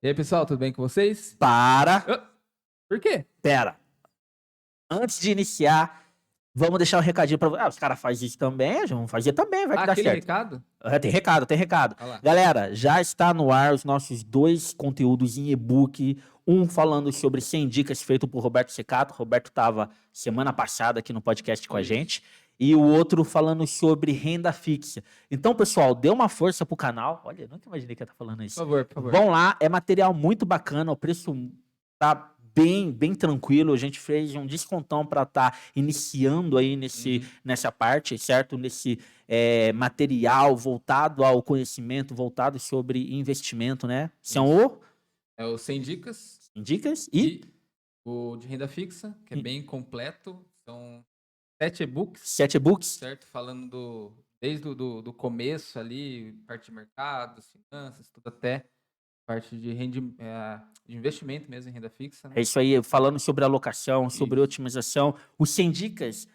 E aí, pessoal, tudo bem com vocês? Por quê? Pera. Antes de iniciar, vamos deixar um recadinho pra... os caras fazem isso também, vamos fazer também, vai que dá Aquele certo. recado? Tem recado. Olha lá. Galera, já está no ar os nossos 2 conteúdos em e-book. Um falando sobre 100 dicas feito por Roberto Secato. O Roberto estava semana passada aqui no podcast com a gente. E o outro falando sobre renda fixa. Então, pessoal, dê uma força pro canal. Olha, nunca imaginei que eu ia estar falando isso. Por favor. Vão lá, é material muito bacana. O preço tá bem tranquilo. A gente fez um descontão para estar iniciando aí nessa parte, certo? Nesse material voltado ao conhecimento, voltado sobre investimento, né? São É o 100 dicas dicas e o de renda fixa, que é bem completo. São 7 e-books. 7 e-books. Certo? Falando desde do começo ali, parte de mercados, finanças, tudo até parte de investimento mesmo em renda fixa. Né? É isso aí, falando sobre alocação, sobre otimização. Os 100 dicas,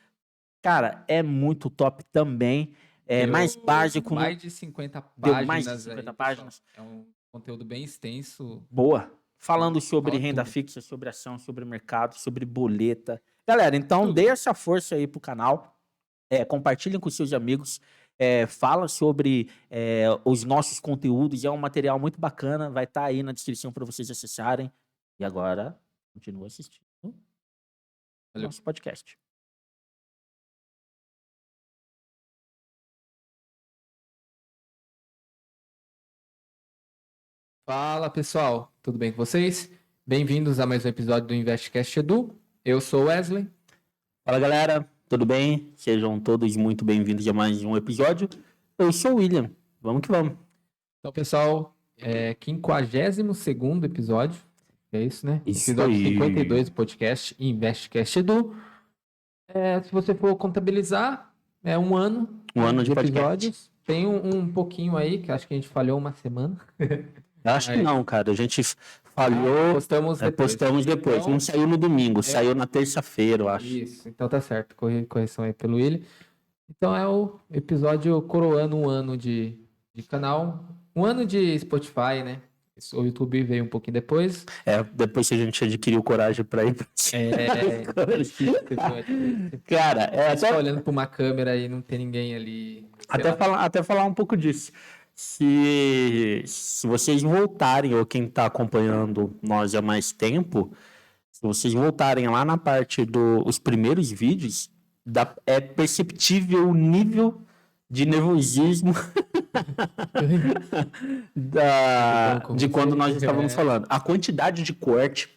cara, é muito top também. É mais básico. Mais de 50 páginas. Deu mais de 50 páginas. É um conteúdo bem extenso. Boa. Falando sobre renda fixa, sobre ação, sobre mercado, sobre boleta. Galera, então dê essa força aí pro canal. Compartilhem com seus amigos. Fala sobre os nossos conteúdos. É um material muito bacana. Vai estar aí na descrição para vocês acessarem. E agora, continua assistindo o nosso podcast. Fala, pessoal. Tudo bem com vocês? Bem-vindos a mais um episódio do InvestCast Edu. Eu sou o Wesley. Fala, galera. Tudo bem? Sejam todos muito bem-vindos a mais um episódio. Eu sou o William. Vamos que vamos. Então, pessoal, 52º episódio. É isso, né? Isso episódio aí. 52 do podcast InvestCast Edu. Se você for contabilizar, é um ano. Um ano de episódios. Tem um pouquinho aí, que acho que a gente falhou uma semana. Acho que não, cara. A gente falhou. Postamos depois. Então, não saiu no domingo, saiu na terça-feira, eu acho. Isso, então tá certo. Correção aí pelo Willi. Então é o episódio coroando um ano de canal. Um ano de Spotify, né? O YouTube veio um pouquinho depois. Depois que a gente adquiriu coragem pra ir pra Cara, até olhando pra uma câmera e não tem ninguém ali. Até falar um pouco disso. Se vocês voltarem, ou quem está acompanhando nós há mais tempo, se vocês voltarem lá na parte dos primeiros vídeos, é perceptível o nível de nervosismo de quando nós estávamos falando. A quantidade de corte.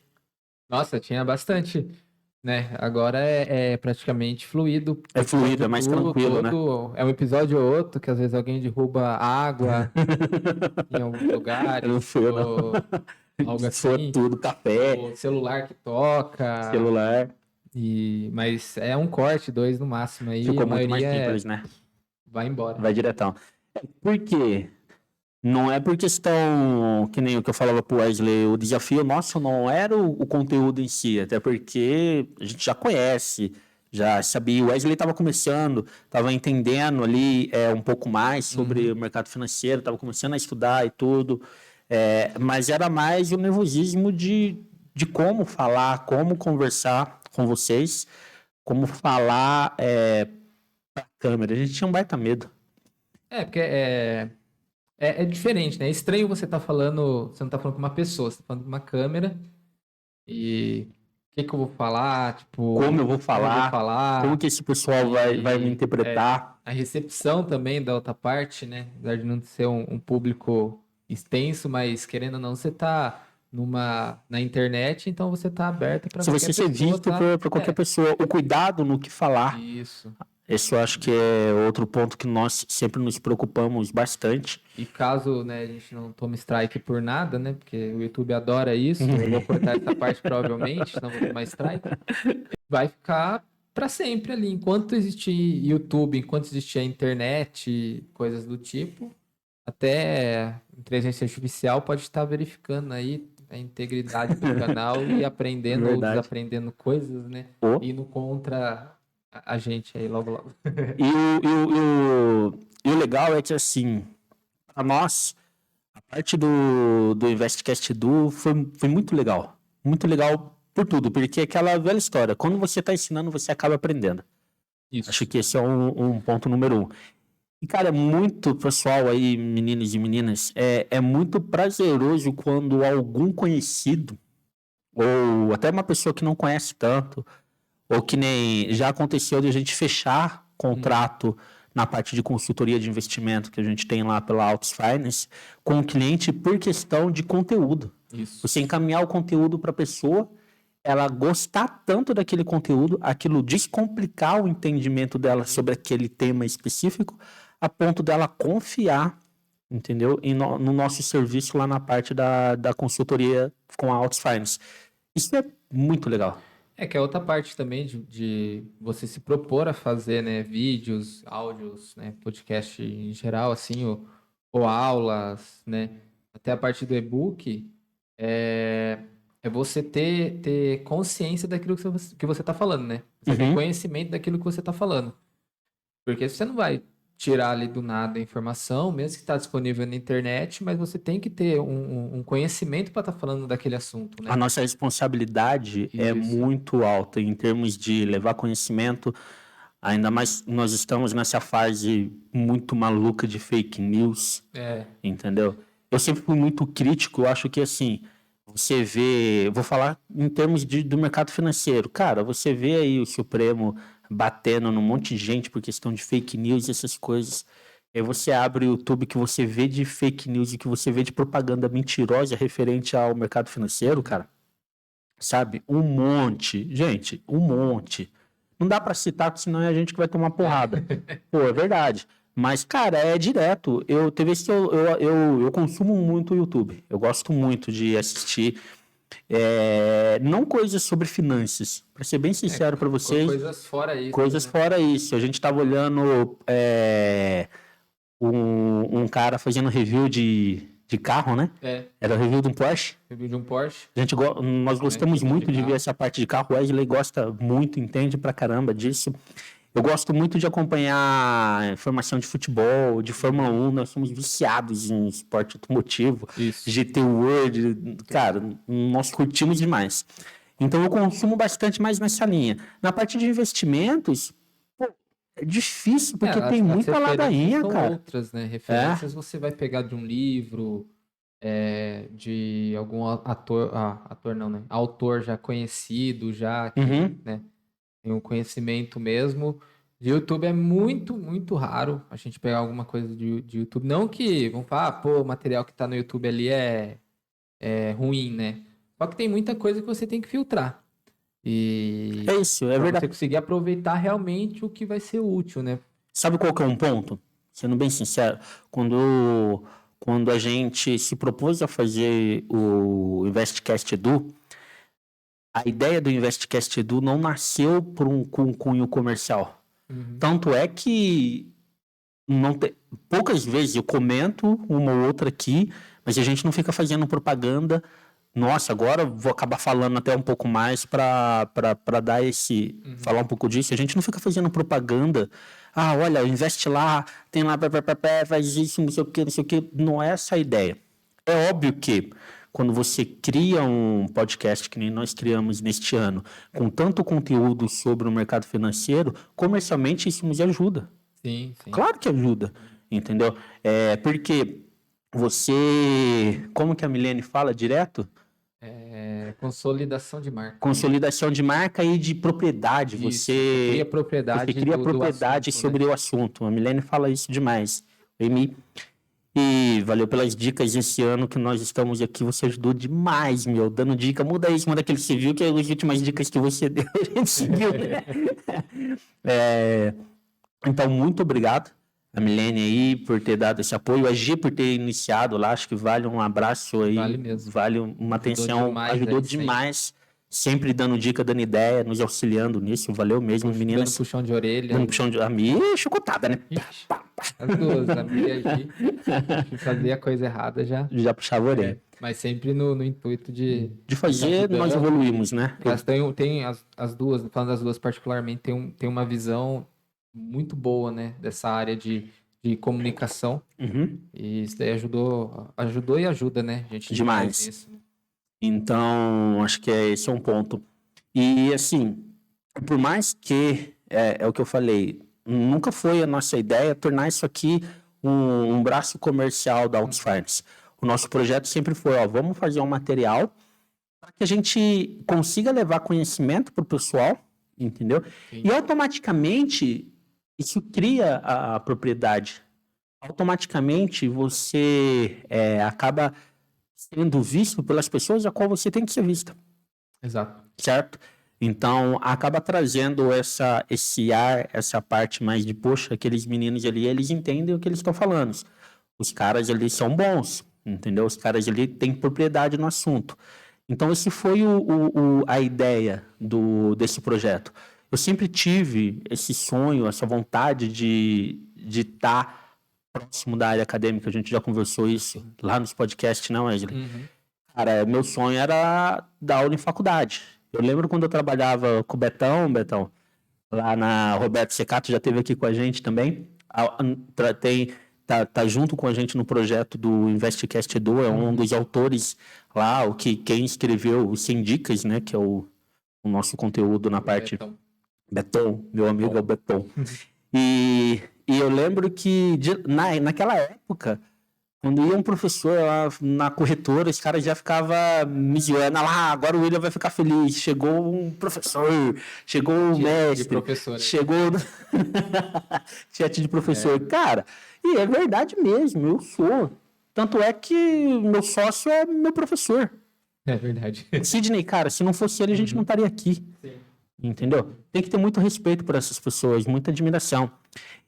Nossa, tinha bastante, né? Agora é praticamente fluido. É fluido, é mais tranquilo, né? É um episódio ou outro que às vezes alguém derruba água em alguns lugares. Não foi, não. Algo assim. Tudo, café. O celular que toca. Mas é um corte, 2 no máximo aí. Ficou muito mais simples, né? Vai embora. Vai diretão. Por quê? Não é por questão, que nem o que eu falava pro Wesley, o desafio nosso não era o conteúdo em si, até porque a gente já conhece, já sabia. O Wesley estava começando, estava entendendo ali um pouco mais sobre o mercado financeiro, estava começando a estudar e tudo, mas era mais o nervosismo de como falar, como conversar com vocês, como falar pra câmera. A gente tinha um baita medo. Porque é diferente, né? É estranho você tá falando, você não tá falando com uma pessoa, você tá falando com uma câmera e o que eu vou falar, tipo... Como eu vou falar, como que esse pessoal vai me interpretar. A recepção também da outra parte, né? Apesar de não ser um público extenso, mas querendo ou não, você tá na internet, então você tá aberto para qualquer pessoa. Se você ser visto por qualquer pessoa, o cuidado no que falar. Isso. Esse eu acho que é outro ponto que nós sempre nos preocupamos bastante. E caso, né, a gente não tome strike por nada, né? Porque o YouTube adora isso. Eu vou cortar essa parte provavelmente, não vou tomar strike. Vai ficar para sempre ali. Enquanto existir YouTube, enquanto existir a internet, coisas do tipo, até inteligência artificial pode estar verificando aí a integridade do canal e aprendendo ou desaprendendo coisas, né? Indo contra a gente aí logo. E o legal é que, assim, para nós, a parte do InvestCast Edu foi muito legal. Muito legal por tudo, porque é aquela velha história. Quando você está ensinando, você acaba aprendendo. Isso. Acho que esse é um ponto número 1. E, cara, é muito, pessoal aí, meninos e meninas, é muito prazeroso quando algum conhecido, ou até uma pessoa que não conhece tanto, ou que nem já aconteceu de a gente fechar contrato na parte de consultoria de investimento que a gente tem lá pela Altus Finance com o cliente por questão de conteúdo. Isso. Você encaminhar o conteúdo para a pessoa, ela gostar tanto daquele conteúdo, aquilo descomplicar o entendimento dela sobre aquele tema específico, a ponto dela confiar, entendeu? No nosso serviço lá na parte da consultoria com a Altus Finance. Isso é muito legal. É que é outra parte também de você se propor a fazer, né, vídeos, áudios, né, podcast em geral, assim, ou aulas, né, até a parte do e-book, é você ter consciência daquilo que você está falando, né? Você tem conhecimento daquilo que você está falando. Porque você não vai tirar ali do nada a informação, mesmo que está disponível na internet, mas você tem que ter um conhecimento para estar falando daquele assunto, né? A nossa responsabilidade é Isso. muito alta em termos de levar conhecimento, ainda mais nós estamos nessa fase muito maluca de fake news, entendeu? Eu sempre fui muito crítico, eu acho que assim, você vê, vou falar em termos do mercado financeiro, cara, você vê aí o Supremo batendo num monte de gente por questão de fake news e essas coisas. Aí você abre o YouTube que você vê de fake news e que você vê de propaganda mentirosa referente ao mercado financeiro, cara. Sabe? Um monte. Gente, um monte. Não dá pra citar, porque senão é a gente que vai tomar porrada. Pô, é verdade. Mas, cara, é direto. Teve vezes que eu consumo muito o YouTube. Eu gosto muito de assistir. Não coisas sobre finanças. Pra ser bem sincero pra vocês. Coisas fora isso. Coisas fora isso. A gente tava olhando um cara fazendo review de carro, né? Era review de um Porsche. Review de um Porsche. Nós gostamos muito de ver essa parte de carro. O Wesley gosta muito, entende pra caramba disso. Eu gosto muito de acompanhar informação de futebol, de Fórmula 1. Nós somos viciados em esporte automotivo. Isso. GT World. Cara, nós curtimos demais. Então eu consumo bastante mais nessa linha. Na parte de investimentos, pô, é difícil, porque tem muita ladainha, cara. Outras, né? Referências você vai pegar de um livro, de algum ator não, né? Autor já conhecido, já que, né? Tem um conhecimento mesmo. De YouTube é muito, muito raro a gente pegar alguma coisa de YouTube. Não que vão falar, pô, o material que tá no YouTube ali é ruim, né? Só que tem muita coisa que você tem que filtrar. E é isso, é verdade. Você conseguir aproveitar realmente o que vai ser útil, né? Sabe qual que é um ponto? Sendo bem sincero, quando a gente se propôs a fazer o InvestCast Edu, a ideia do InvestCast Edu não nasceu com um cunho comercial. Tanto é que poucas vezes eu comento uma ou outra aqui, mas a gente não fica fazendo propaganda. Nossa, agora vou acabar falando até um pouco mais para dar falar um pouco disso. A gente não fica fazendo propaganda. Ah, olha, investe lá, tem lá, faz isso, não sei o que, não sei o que. Não é essa a ideia. É óbvio que quando você cria um podcast que nem nós criamos neste ano, com tanto conteúdo sobre o mercado financeiro, comercialmente isso nos ajuda. Sim. Claro que ajuda, entendeu? Porque como que a Milene fala direto? Consolidação de marca. Consolidação de marca e de propriedade. Isso, Você cria propriedade, propriedade assunto, sobre né? o assunto. A Milene fala isso demais. E valeu pelas dicas esse ano que nós estamos aqui. Você ajudou demais, meu. Dando dica. Muda isso, manda aquele civil, que as últimas dicas que você deu, a gente seguiu, né? Então, muito obrigado a Milene aí por ter dado esse apoio, a G por ter iniciado lá, acho que vale um abraço aí, Vale mesmo. vale uma atenção, ajudou demais, sempre dando dica, dando ideia, nos auxiliando nisso, valeu mesmo, meninas. Dando puxão de orelha. Dando puxão de orelha, chocotada, né? As duas, a Mia e a Gi, que fazia a coisa errada já puxava a orelha. Mas sempre no intuito de fazer, nós evoluímos, né? Mas tem as duas, falando das duas particularmente, tem uma visão muito boa, né, dessa área de de comunicação. E isso daí ajudou e ajuda, né? A gente Demais. nisso. Então, acho que esse é um ponto. E, assim, por mais que, é o que eu falei, nunca foi a nossa ideia tornar isso aqui um braço comercial da Outfinance. O nosso projeto sempre foi, vamos fazer um material para que a gente consiga levar conhecimento para o pessoal, entendeu? Sim. E automaticamente isso cria a propriedade. Automaticamente você acaba sendo visto pelas pessoas a qual você tem que ser visto. Exato. Certo? Então, acaba trazendo esse ar, essa parte mais de, poxa, aqueles meninos ali, eles entendem o que eles estão falando. Os caras ali são bons, entendeu? Os caras ali têm propriedade no assunto. Então, esse foi a ideia desse projeto. Eu sempre tive esse sonho, essa vontade de estar próximo da área acadêmica. A gente já conversou isso lá nos podcasts, não, Wesley? Cara, meu sonho era dar aula em faculdade. Eu lembro quando eu trabalhava com o Betão, lá na Roberto Secato, já esteve aqui com a gente também. Tá junto com a gente no projeto do InvestCast Edu, é um dos autores lá, quem escreveu os 100 dicas, né, que é o nosso conteúdo na parte... Betão, meu amigo é o Betão. E eu lembro que naquela época, quando ia um professor lá na corretora, os caras já ficavam me zoando. Agora o William vai ficar feliz. Chegou um professor, chegou um mestre, de professor, chegou chat de professor. Cara, e é verdade mesmo, eu sou. Tanto é que meu sócio é meu professor. É verdade. Sidney, cara, se não fosse ele, a gente não estaria aqui. Sim. Entendeu? Tem que ter muito respeito por essas pessoas, muita admiração.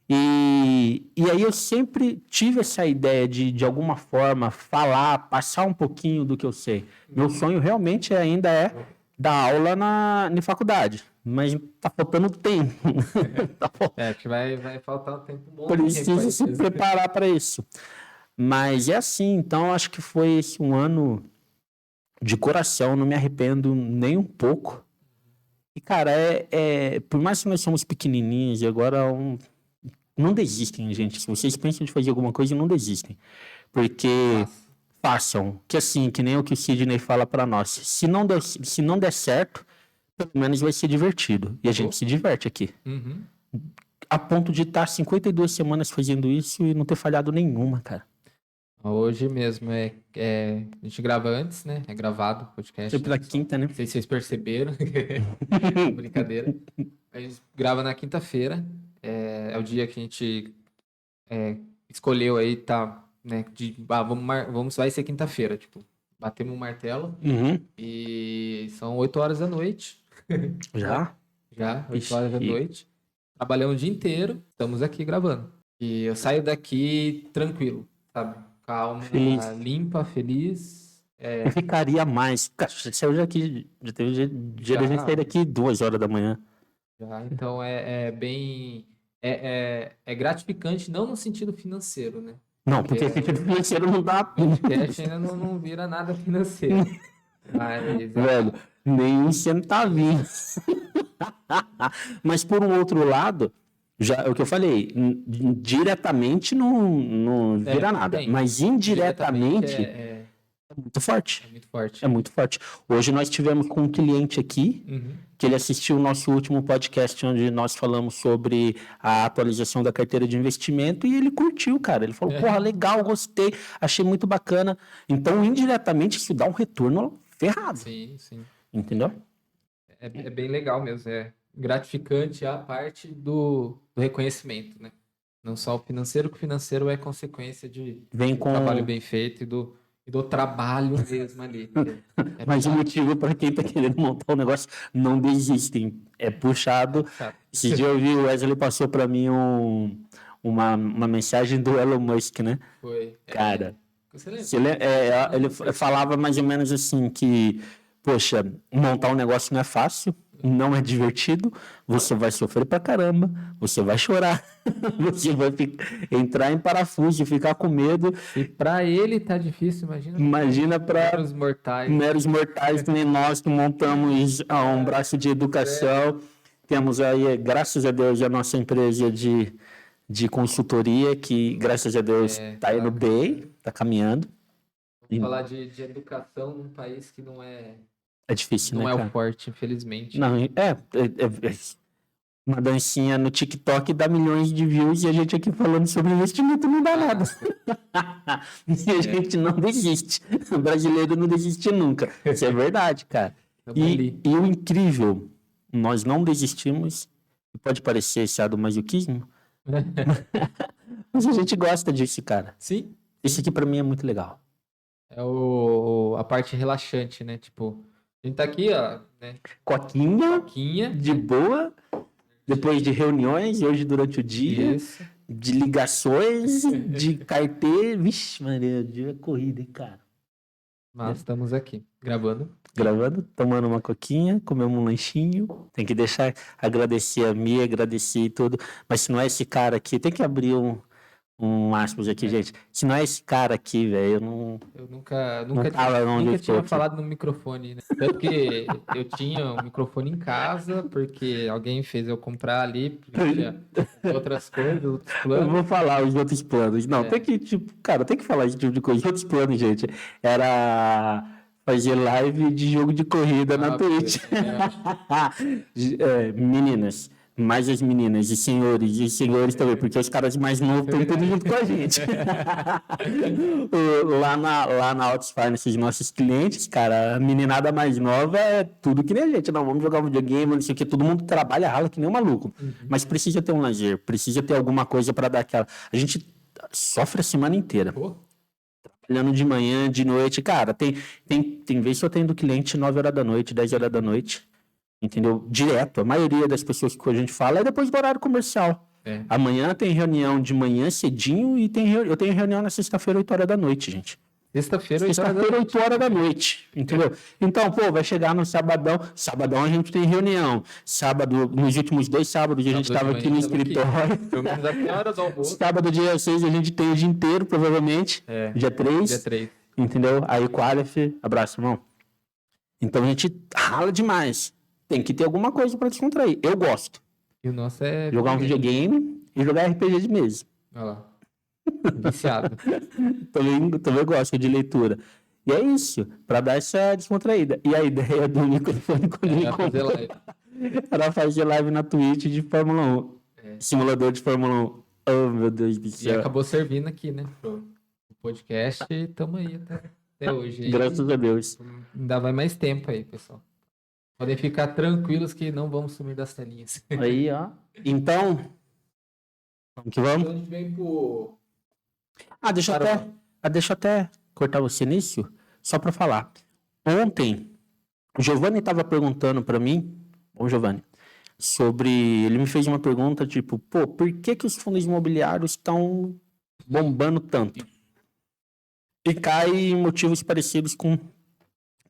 E aí eu sempre tive essa ideia de alguma forma, falar, passar um pouquinho do que eu sei. Meu sonho realmente ainda é dar aula na faculdade, mas tá faltando tempo. Que vai faltar um tempo bom. Preciso se preparar para isso. Mas é assim, então acho que foi um ano de coração, não me arrependo nem um pouco. E, cara, por mais que nós somos pequenininhos e agora não desistem, gente. Se vocês pensam de fazer alguma coisa, não desistem. Porque façam. Que assim, que nem o que o Sidney fala para nós. Se não der certo, pelo menos vai ser divertido. E a gente se diverte aqui. A ponto de estar 52 semanas fazendo isso e não ter falhado nenhuma, cara. Hoje mesmo a gente grava antes, né? É gravado o podcast. Sempre na quinta, né? Não sei se vocês perceberam. Brincadeira. A gente grava na quinta-feira. É o dia que a gente escolheu aí, tá? Né? Vai ser quinta-feira. Tipo, batemos um martelo. E são 8 horas da noite. Já? Já, 8 horas da noite. Trabalhamos o dia inteiro. Estamos aqui gravando. E eu saio daqui tranquilo, sabe? Calma, feliz. Limpa, feliz. Eu ficaria mais. Cara, saiu daqui. Já teve dia da gente sair daqui 2 horas da manhã. Já, então bem. É gratificante, não no sentido financeiro, né? Não, porque sentido financeiro não dá. Podcast ainda não vira nada financeiro. Mas, velho, nem um centavinho. Mas por um outro lado, já é o que eu falei, diretamente não vira nada, mas indiretamente é muito forte. É muito forte. É muito forte. Hoje nós tivemos com um cliente aqui, que ele assistiu o nosso último podcast, onde nós falamos sobre a atualização da carteira de investimento, e ele curtiu, cara. Ele falou, porra, legal, gostei, achei muito bacana. Então, indiretamente, isso dá um retorno ferrado. Sim, sim. Entendeu? É bem legal mesmo, é gratificante a parte do reconhecimento, né? Não só o financeiro, que o financeiro é consequência de um trabalho bem feito e do trabalho mesmo ali. Mas o motivo para quem está querendo montar um negócio, não desistem. É puxado. Esse dia eu vi, o Wesley passou para mim uma mensagem do Elon Musk, né? Foi. Cara, ele falava mais ou menos assim que, poxa, montar um negócio não é fácil, não é divertido, você vai sofrer pra caramba, você vai chorar, você vai entrar em parafuso e ficar com medo. E pra ele tá difícil, imagina para meros mortais que nem nós que montamos um braço de educação. Temos aí, graças a Deus, a nossa empresa de de consultoria que, graças a Deus, tá indo bem, tá caminhando. Vamos falar de educação num país que não é, É difícil, não né, é o cara? forte, infelizmente. Não, uma dancinha no TikTok dá milhões de views e a gente aqui falando sobre investimento não dá nada. E a gente não desiste. O brasileiro não desiste nunca. Isso é verdade, cara. E o incrível, nós não desistimos, pode parecer sadomasoquismo, mas a gente gosta disso, cara. Sim. Isso aqui pra mim é muito legal. É a parte relaxante, né? Tipo, a gente tá aqui, ó, né? Coquinha, de boa, depois de reuniões, hoje durante o dia, de ligações, de carteira. Vixe, Maria, o dia é corrida, hein, cara. Mas estamos aqui, gravando, tomando uma coquinha, comemos um lanchinho. Tem que deixar, agradecer a Mia, agradecer e tudo. Mas se não é esse cara aqui, tem que abrir um aspas aqui, gente. Se não é esse cara aqui, velho, eu nunca tinha falado no microfone, né? Tanto que eu tinha um microfone em casa, porque alguém fez eu comprar ali, porque tinha outras coisas, outros planos. Eu vou falar os outros planos. Não, tem que, tipo, cara, tem que falar esse tipo de coisa. Os outros planos, gente, era fazer live de jogo de corrida na Twitch. Meninas, mais as meninas, e senhores também, porque os caras mais novos estão tudo junto com a gente. lá na Outsfire, esses nossos clientes, cara, a meninada mais nova é tudo que nem a gente. Não, vamos jogar um videogame, não sei o que, todo mundo trabalha, rala que nem um maluco. Mas precisa ter um lazer, precisa ter alguma coisa para dar aquela... A gente sofre a semana inteira. Trabalhando de manhã, de noite, cara, tem vezes que eu tenho do cliente 9 horas da noite, 10 horas da noite, entendeu? Direto, a maioria das pessoas que a gente fala é depois do horário comercial. Amanhã tem reunião de manhã cedinho e eu tenho reunião na sexta-feira, 8 horas da noite, gente. Sexta-feira, 8 horas da noite, entendeu? Então, pô, vai chegar no sabadão. Sabadão a gente tem reunião. Sábado, nos últimos 2 sábados, a gente estava aqui no escritório. Sábado, dia 6, a gente tem o dia inteiro, provavelmente. Dia 3. Dia 3. Entendeu? Aí, Qualif, abraço, irmão. Então, a gente rala demais. Tem que ter alguma coisa para descontrair. Eu gosto. E o nosso é... Jogar um videogame e jogar RPG de mesa. Olha lá. Viciado. também gosto de leitura. E é isso, para dar essa descontraída. E a ideia do microfone quando ele comprou era fazer live na Twitch de Fórmula 1. Simulador de Fórmula 1. Oh, meu Deus do céu. E acabou servindo aqui, né? Pro podcast e estamos aí até hoje. Graças a Deus. Ainda vai mais tempo aí, pessoal. Podem ficar tranquilos que não vamos sumir das telinhas. Aí, ó. Então, vamos que vamos. Então a gente vem pro... Deixa eu até cortar você nisso, só para falar. Ontem, o Giovanni estava perguntando para mim, Giovanni, ele me fez uma pergunta tipo, pô, por que os fundos imobiliários estão bombando tanto? E cai em motivos parecidos com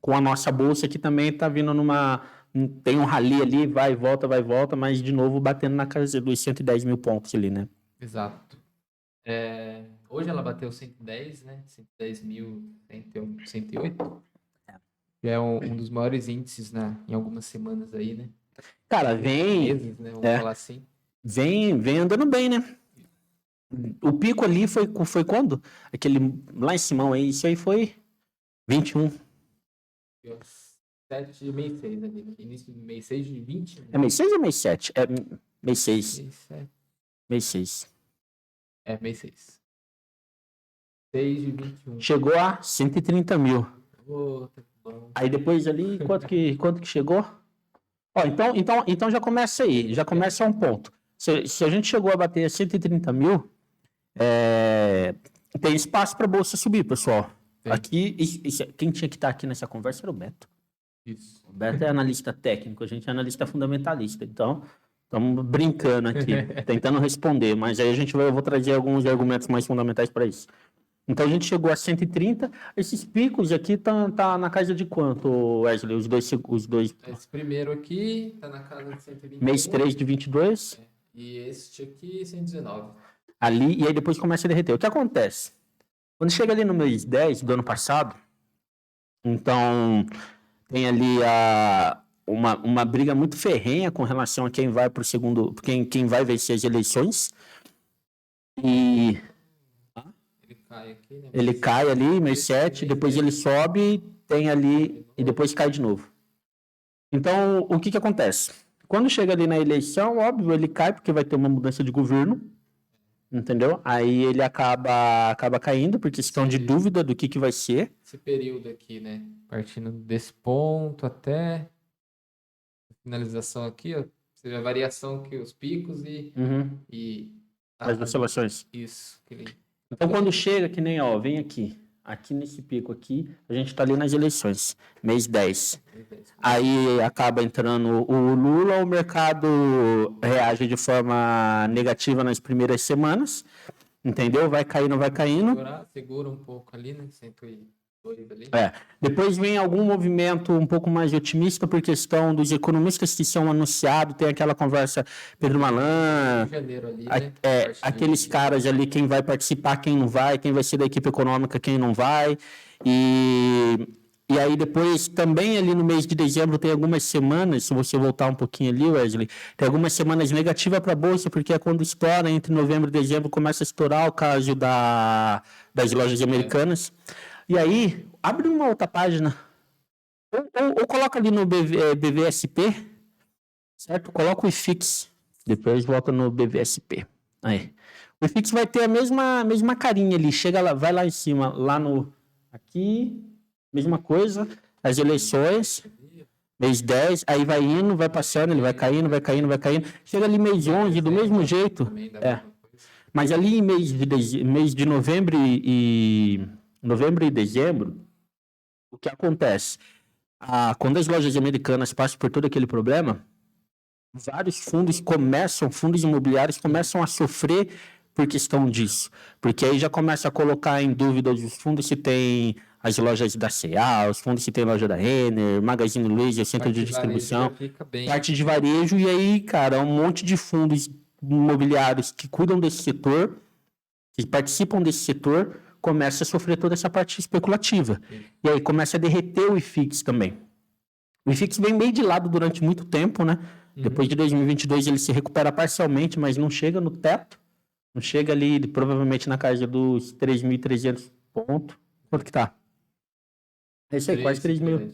a nossa bolsa, que também está vindo tem um rally ali, vai e volta, mas de novo batendo na casa dos 110 mil pontos ali, né? Exato. Hoje ela bateu 110, né? 110.108. Que é um dos maiores índices em algumas semanas aí, né? Cara, meses, né? Vamos falar assim. Vem andando bem, né? O pico ali foi quando? Aquele lá em cima aí, isso aí foi 21. 7 mês 6 ali. Início de mês 6 de 20. Né? É mês 6 ou mês 7? É mês 6. Mês 6. É, mês 6. 6 de 21. Chegou a 130 mil. Tá bom. Aí depois ali, quanto que chegou? Ó, então já começa aí, já começa um ponto. Se a gente chegou a bater 130 mil, tem espaço para a bolsa subir, pessoal. Tem. Aqui, quem tinha que estar aqui nessa conversa era o Beto. Isso. O Beto é analista técnico, a gente é analista fundamentalista. Então, estamos brincando aqui, tentando responder, mas aí eu vou trazer alguns argumentos mais fundamentais para isso. Então a gente chegou a 130, esses picos aqui tá na casa de quanto, Wesley? Os dois. Esse primeiro aqui tá na casa de 121. Mês 3 de 22. E este aqui, 119. Ali, e aí depois começa a derreter. O que acontece? Quando chega ali no mês 10 do ano passado, então tem ali uma briga muito ferrenha com relação a quem vai para o segundo, quem vai vencer as eleições. E Ele cai aqui, né? ele cai ali, mês 7, depois ele sobe, tem ali e depois cai de novo. Então, o que acontece? Quando chega ali na eleição, óbvio, ele cai porque vai ter uma mudança de governo, entendeu? Aí ele acaba caindo por questão de dúvida do que vai ser. Esse período aqui, né? Partindo desse ponto até a finalização aqui, ó. Ou seja, a variação que os picos e As oscilações. Isso. Então, quando chega, que nem, ó, vem aqui nesse pico aqui, a gente tá ali nas eleições, mês 10. Aí acaba entrando o Lula, o mercado reage de forma negativa nas primeiras semanas, entendeu? Vai caindo. Segura um pouco ali, né? 102 ali. Depois vem algum movimento um pouco mais otimista por questão dos economistas que são anunciados, tem aquela conversa Pedro Malan, Janeiro ali, né? aqueles caras ali, quem vai participar, quem não vai, quem vai ser da equipe econômica, quem não vai. E aí depois, também ali no mês de dezembro, tem algumas semanas, se você voltar um pouquinho ali, Wesley, tem algumas semanas negativas para a Bolsa, porque é quando estoura, entre novembro e dezembro, começa a estourar o caso das lojas americanas. E aí, abre uma outra página, ou coloca ali no BVSP, certo? Coloca o IFIX, depois volta no BVSP. Aí. O IFIX vai ter a mesma carinha ali, chega lá, vai lá em cima, lá no... Aqui, mesma coisa, as eleições, mês 10, aí vai indo, vai passando, ele vai caindo. Chega ali mês 11, do mesmo jeito. Mas ali em mês de novembro e dezembro, o que acontece? Quando as lojas americanas passam por todo aquele problema, vários fundos imobiliários começam a sofrer por questão disso. Porque aí já começa a colocar em dúvida os fundos se tem as lojas da C&A, os fundos se tem loja da Renner, Magazine Luiza, centro de distribuição, parte de varejo, e aí, cara, um monte de fundos imobiliários que cuidam desse setor, que participam desse setor, começa a sofrer toda essa parte especulativa. E aí começa a derreter o IFIX também. O IFIX vem meio de lado durante muito tempo, né? Depois de 2022 ele se recupera parcialmente, mas não chega no teto. Não chega ali, provavelmente na casa dos 3.300 pontos. Quanto que tá? É isso aí, quase 3.000.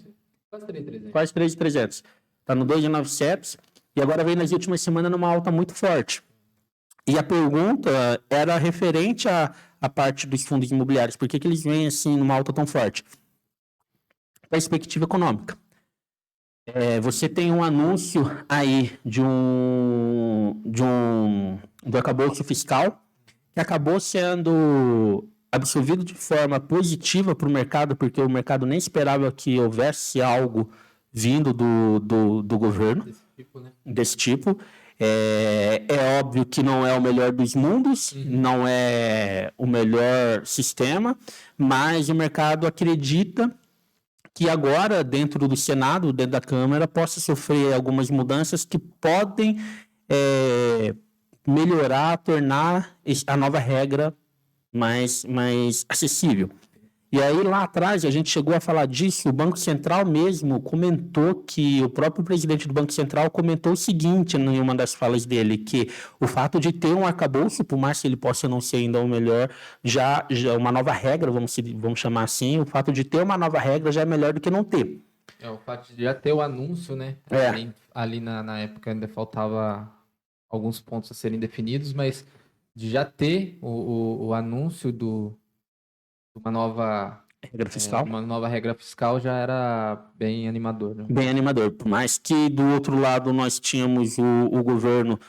Quase 3.300. Tá no 2.900. E agora vem nas últimas semanas numa alta muito forte. E a pergunta era referente à parte dos fundos imobiliários. Por que eles vêm assim numa alta tão forte? Perspectiva econômica. Você tem um anúncio aí do arcabouço fiscal que acabou sendo absorvido de forma positiva para o mercado, porque o mercado nem esperava que houvesse algo vindo do governo desse tipo. É óbvio que não é o melhor dos mundos, não é o melhor sistema, mas o mercado acredita que agora, dentro do Senado, dentro da Câmara, possa sofrer algumas mudanças que podem melhorar, tornar a nova regra mais acessível. E aí, lá atrás, a gente chegou a falar disso, o Banco Central mesmo comentou que o próprio presidente do Banco Central comentou o seguinte em uma das falas dele, que o fato de ter um arcabouço, por mais que ele possa não ser ainda o melhor, já uma nova regra, vamos chamar assim, o fato de ter uma nova regra já é melhor do que não ter. O fato de já ter o anúncio, né? Ali na época ainda faltava alguns pontos a serem definidos, mas de já ter o anúncio de uma nova regra fiscal. Uma nova regra fiscal já era bem animador, né? Bem animador. Por mais que do outro lado nós tínhamos o governo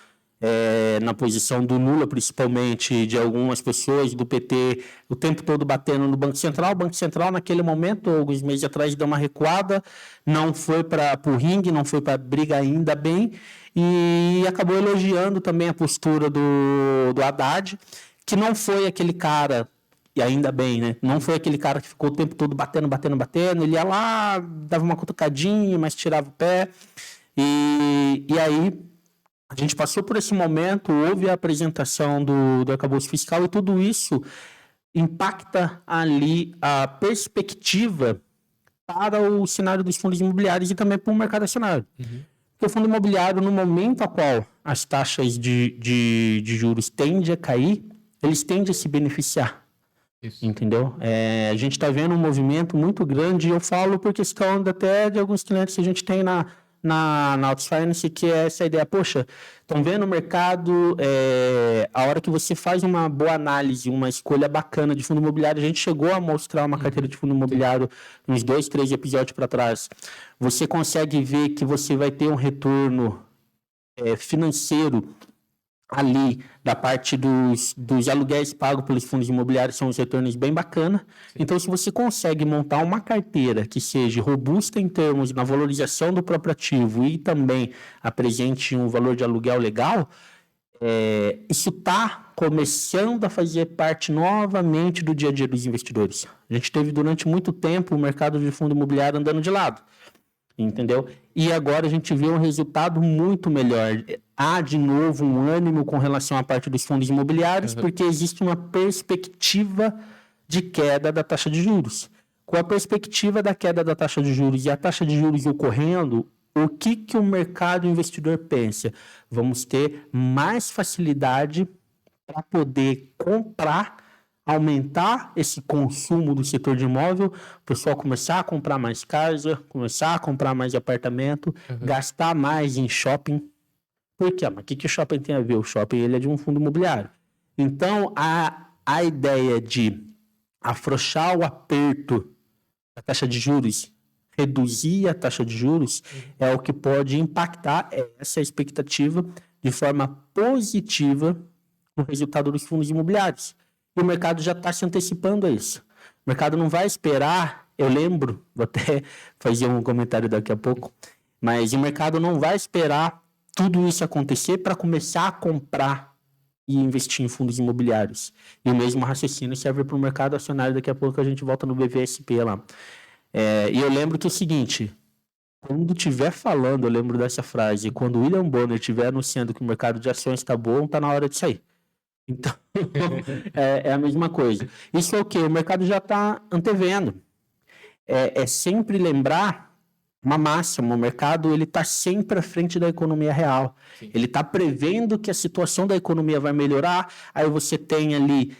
na posição do Lula, principalmente, de algumas pessoas do PT, o tempo todo batendo no Banco Central. O Banco Central, naquele momento, alguns meses atrás, deu uma recuada, não foi para o ringue, não foi para briga ainda bem, e acabou elogiando também a postura do Haddad, que não foi aquele cara. E ainda bem, né? Não foi aquele cara que ficou o tempo todo batendo. Ele ia lá, dava uma cutucadinha, mas tirava o pé. E aí, a gente passou por esse momento, houve a apresentação do arcabouço fiscal e tudo isso impacta ali a perspectiva para o cenário dos fundos imobiliários e também para o mercado acionário. Porque o fundo imobiliário, no momento a qual as taxas de juros tendem a cair, eles tendem a se beneficiar. Isso. Entendeu? A gente está vendo um movimento muito grande, e eu falo por questão até de alguns clientes que a gente tem na Autos Finance, que é essa ideia, poxa, estão vendo o mercado, a hora que você faz uma boa análise, uma escolha bacana de fundo imobiliário, a gente chegou a mostrar uma carteira de fundo imobiliário uns 2, 3 episódios para trás, você consegue ver que você vai ter um retorno financeiro ali, da parte dos aluguéis pagos pelos fundos imobiliários, são os retornos bem bacanas. Então, se você consegue montar uma carteira que seja robusta em termos na valorização do próprio ativo e também apresente um valor de aluguel legal, isso está começando a fazer parte novamente do dia a dia dos investidores. A gente teve durante muito tempo o mercado de fundo imobiliário andando de lado. Entendeu? E agora a gente vê um resultado muito melhor. Há, de novo, um ânimo com relação à parte dos fundos imobiliários, porque existe uma perspectiva de queda da taxa de juros. Com a perspectiva da queda da taxa de juros e a taxa de juros ocorrendo, o que o mercado investidor pensa? Vamos ter mais facilidade para poder comprar, aumentar esse consumo do setor de imóvel, o pessoal começar a comprar mais casa, começar a comprar mais apartamento, gastar mais em shopping. Por quê? Mas o que o shopping tem a ver? O shopping ele é de um fundo imobiliário. Então, a ideia de afrouxar o aperto da taxa de juros, reduzir a taxa de juros, é o que pode impactar essa expectativa de forma positiva no resultado dos fundos imobiliários. E o mercado já está se antecipando a isso. O mercado não vai esperar, eu lembro, vou até fazer um comentário daqui a pouco, mas o mercado não vai esperar tudo isso acontecer para começar a comprar e investir em fundos imobiliários. E o mesmo raciocínio serve para o mercado acionário, daqui a pouco a gente volta no BVSP lá. E eu lembro que é o seguinte, quando estiver falando, eu lembro dessa frase, quando o William Bonner estiver anunciando que o mercado de ações está bom, está na hora de sair. Então, é a mesma coisa. Isso é o quê? O mercado já está antevendo. É sempre lembrar uma máxima, o mercado está sempre à frente da economia real. Sim. Ele está prevendo que a situação da economia vai melhorar, aí você tem ali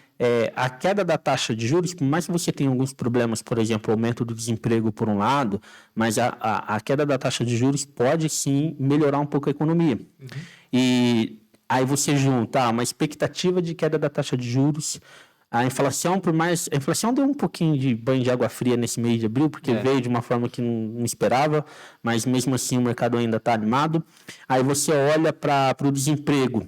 a queda da taxa de juros, por mais que você tenha alguns problemas, por exemplo, o aumento do desemprego por um lado, mas a queda da taxa de juros pode sim melhorar um pouco a economia. E aí você junta uma expectativa de queda da taxa de juros, a inflação, a inflação deu um pouquinho de banho de água fria nesse mês de abril, porque veio de uma forma que não esperava, mas mesmo assim o mercado ainda está animado. Aí você olha para o desemprego,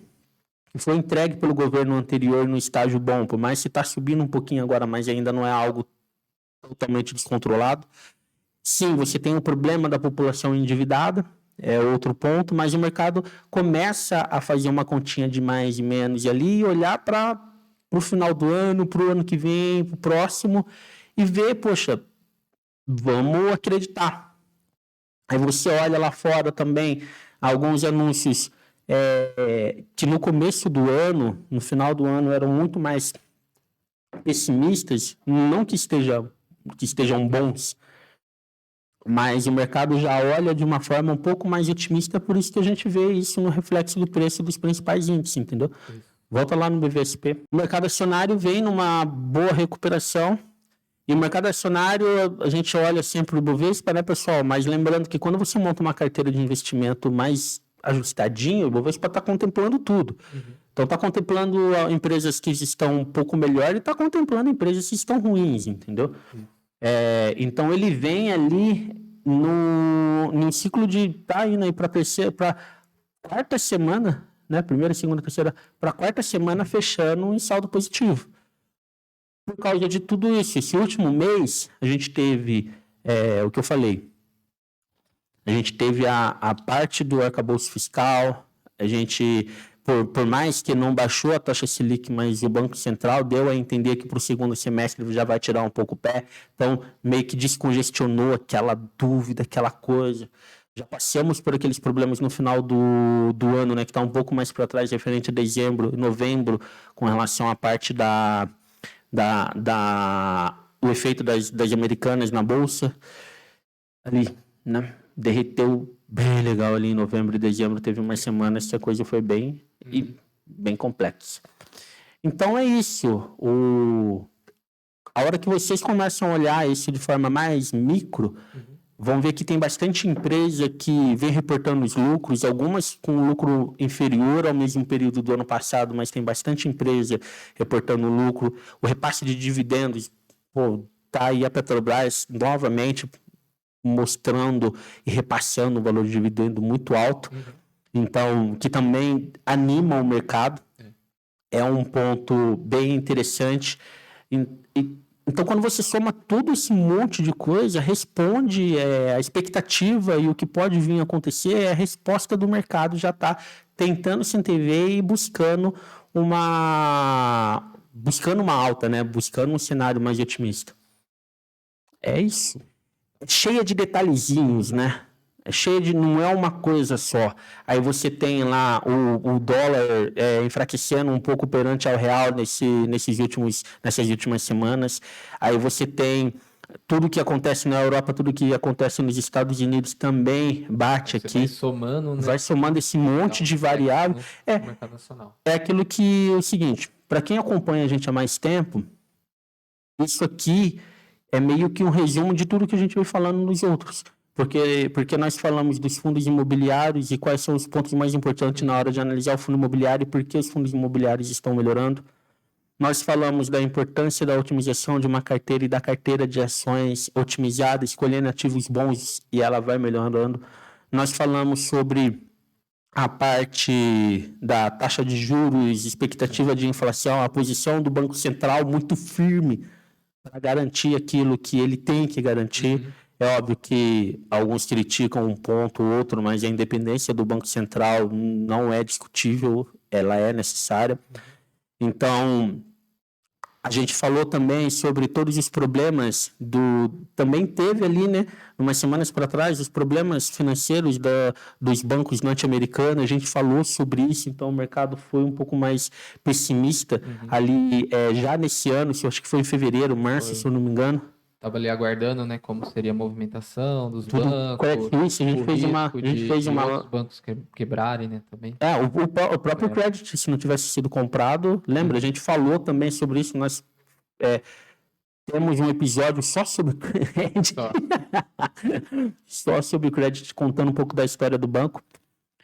que foi entregue pelo governo anterior no estágio bom, por mais que está subindo um pouquinho agora, mas ainda não é algo totalmente descontrolado. Sim, você tem um problema da população endividada, é outro ponto, mas o mercado começa a fazer uma continha de mais e menos ali e olhar para o final do ano, para o ano que vem, para o próximo, e ver, poxa, vamos acreditar. Aí você olha lá fora também alguns anúncios que no começo do ano, no final do ano, eram muito mais pessimistas, não que estejam bons, mas o mercado já olha de uma forma um pouco mais otimista, por isso que a gente vê isso no reflexo do preço dos principais índices, entendeu? Volta lá no BVSP. O mercado acionário vem numa boa recuperação, e o mercado acionário, a gente olha sempre o Bovespa, né, pessoal? Mas lembrando que quando você monta uma carteira de investimento mais ajustadinho, o Bovespa está contemplando tudo. Então, está contemplando empresas que estão um pouco melhor e está contemplando empresas que estão ruins, entendeu? Então, ele vem ali num ciclo de tá indo aí para quarta semana, né? Primeira, segunda, terceira, para quarta semana fechando em saldo positivo. Por causa de tudo isso, esse último mês, a gente teve o que eu falei. A gente teve a parte do arcabouço fiscal, a gente, por mais que não baixou a taxa Selic, mas o Banco Central deu a entender que para o segundo semestre já vai tirar um pouco o pé, então meio que descongestionou aquela dúvida, aquela coisa. Já passamos por aqueles problemas no final do ano, né, que está um pouco mais para trás, referente a dezembro e novembro, com relação à parte o efeito das americanas na bolsa, ali, né, derreteu bem legal ali em novembro e dezembro, teve umas semanas que a coisa foi bem complexa. Então é isso. A hora que vocês começam a olhar isso de forma mais micro, vão ver que tem bastante empresa que vem reportando os lucros, algumas com lucro inferior ao mesmo período do ano passado, mas tem bastante empresa reportando lucro. O repasse de dividendos, tá aí a Petrobras novamente mostrando e repassando o valor de dividendo muito alto, então, que também anima o mercado. É um ponto bem interessante. Então, quando você soma todo esse monte de coisa, responde a expectativa e o que pode vir a acontecer, a resposta do mercado já está tentando se antever e buscando uma alta, né? Buscando um cenário mais otimista. É isso. Cheia de detalhezinhos, né? Não é uma coisa só. Aí você tem lá o dólar enfraquecendo um pouco perante ao real nessas últimas semanas. Aí você tem tudo que acontece na Europa, tudo que acontece nos Estados Unidos também bate Você aqui. vai somando, né? Vai somando esse monte de variável. No mercado nacional. É aquilo que é o seguinte, para quem acompanha a gente há mais tempo, isso aqui é meio que um resumo de tudo que a gente vem falando nos outros. Porque nós falamos dos fundos imobiliários e quais são os pontos mais importantes na hora de analisar o fundo imobiliário e por que os fundos imobiliários estão melhorando. Nós falamos da importância da otimização de uma carteira e da carteira de ações otimizada, escolhendo ativos bons e ela vai melhorando. Nós falamos sobre a parte da taxa de juros, expectativa de inflação, a posição do Banco Central muito firme para garantir aquilo que ele tem que garantir. É óbvio que alguns criticam um ponto ou outro, mas a independência do Banco Central não é discutível, ela é necessária. Então, a gente falou também sobre todos os problemas também teve ali, né, umas semanas para trás, os problemas financeiros dos bancos norte-americanos, a gente falou sobre isso, então o mercado foi um pouco mais pessimista ali já nesse ano, eu acho que foi em fevereiro, março, se eu não me engano. Estava ali aguardando, né, como seria a movimentação dos bancos, Credit Suisse, a gente fez uma outros bancos quebrarem, né, também. O próprio Credit, se não tivesse sido comprado, lembra, a gente falou também sobre isso, nós temos um episódio só sobre Credit, só sobre Credit, contando um pouco da história do banco.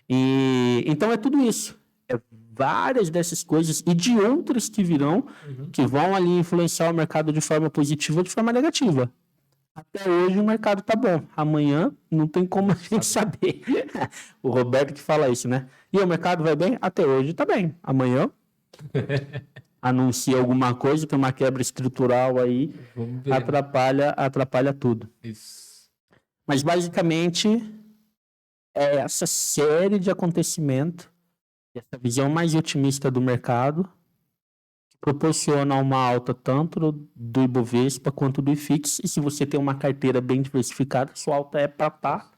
E então é tudo isso, várias dessas coisas e de outras que virão, que vão ali influenciar o mercado de forma positiva ou de forma negativa. Até hoje o mercado tá bom. Amanhã não tem como a gente saber. O Roberto que fala isso, né? E o mercado vai bem? Até hoje tá bem. Amanhã anuncia alguma coisa, tem uma quebra estrutural aí, atrapalha tudo. Isso. Mas basicamente é essa série de acontecimentos, essa visão mais otimista do mercado, que proporciona uma alta tanto do Ibovespa quanto do IFIX, e se você tem uma carteira bem diversificada, sua alta é para estar.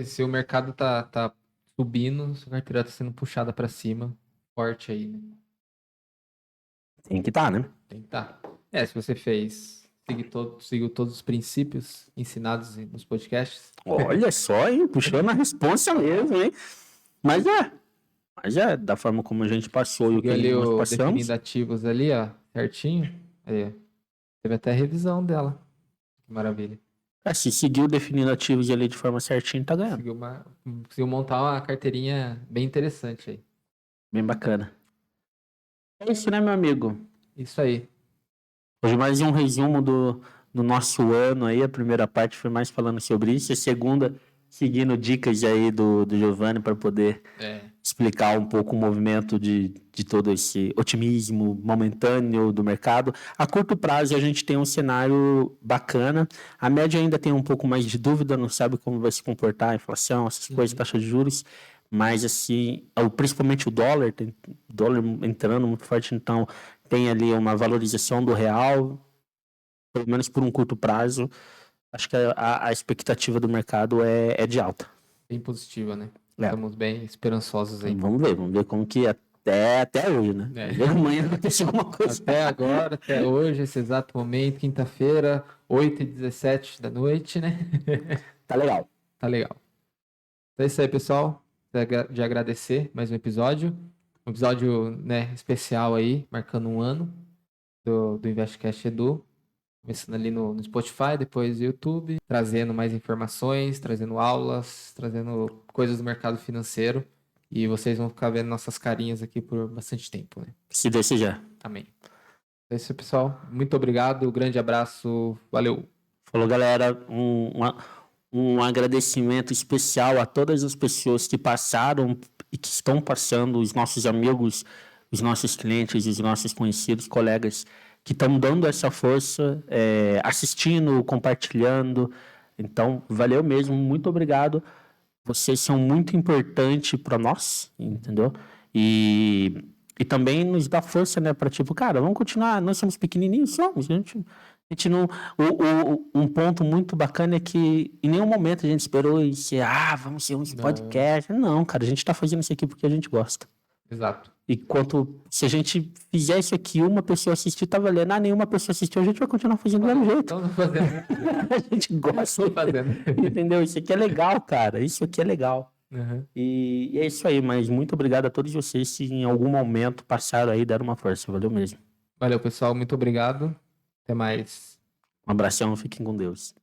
Se o mercado tá subindo, sua carteira tá sendo puxada para cima, forte aí, né? Tem que estar, né? Tem que estar. Se você seguiu todos os princípios ensinados nos podcasts. Olha só, hein? Puxando a responsa mesmo, hein? Mas é da forma como a gente passou e o que ali nós passamos. Definindo ativos ali, ó, certinho. Aí, teve até a revisão dela. Que maravilha. Se seguiu definindo ativos ali de forma certinha, tá ganhando. Conseguiu montar uma carteirinha bem interessante aí. Bem bacana. É isso, né, meu amigo? Isso aí. Hoje mais um resumo do nosso ano aí. A primeira parte foi mais falando sobre isso. A segunda, seguindo dicas aí do Giovanni para poder explicar um pouco o movimento de todo esse otimismo momentâneo do mercado. A curto prazo a gente tem um cenário bacana. A média ainda tem um pouco mais de dúvida, não sabe como vai se comportar a inflação, essas coisas, taxa de juros. Mas, assim, principalmente o dólar entrando muito forte, então tem ali uma valorização do real, pelo menos por um curto prazo. Acho que a expectativa do mercado é de alta. Bem positiva, né? Estamos bem esperançosos aí. Vamos ver como que até hoje, né? Amanhã acontece alguma coisa. Até agora, até hoje, esse exato momento, quinta-feira, 8h17 da noite, né? Tá legal. Tá legal. Então é isso aí, pessoal. De agradecer mais um episódio. um episódio, né, especial aí, marcando um ano do InvestCast Edu. Começando ali no Spotify, depois no YouTube, trazendo mais informações, trazendo aulas, trazendo coisas do mercado financeiro. E vocês vão ficar vendo nossas carinhas aqui por bastante tempo, né? Se desejar. Amém. É isso, pessoal. Muito obrigado. Grande abraço. Valeu. Falou, galera. Um agradecimento especial a todas as pessoas que passaram e que estão passando, os nossos amigos, os nossos clientes, os nossos conhecidos, colegas, que estão dando essa força, assistindo, compartilhando. Então, valeu mesmo, muito obrigado. Vocês são muito importantes para nós, entendeu? E também nos dá força, né? Para tipo, cara, vamos continuar. Nós somos pequenininhos, somos. A gente não. Um ponto muito bacana é que em nenhum momento a gente esperou ser, vamos ser uns podcasts. Não, cara, a gente tá fazendo isso aqui porque a gente gosta. Exato. E se a gente fizer isso aqui, uma pessoa assistir, tá valendo. Nenhuma pessoa assistiu, a gente vai continuar fazendo do mesmo jeito. Estamos fazendo. A gente gosta. Estou fazendo. Entendeu? Isso aqui é legal, cara. Isso aqui é legal. Uhum. E é isso aí, mas muito obrigado a todos vocês que em algum momento passaram aí e deram uma força. Valeu mesmo. Valeu, pessoal. Muito obrigado. Até mais. Um abração, fiquem com Deus.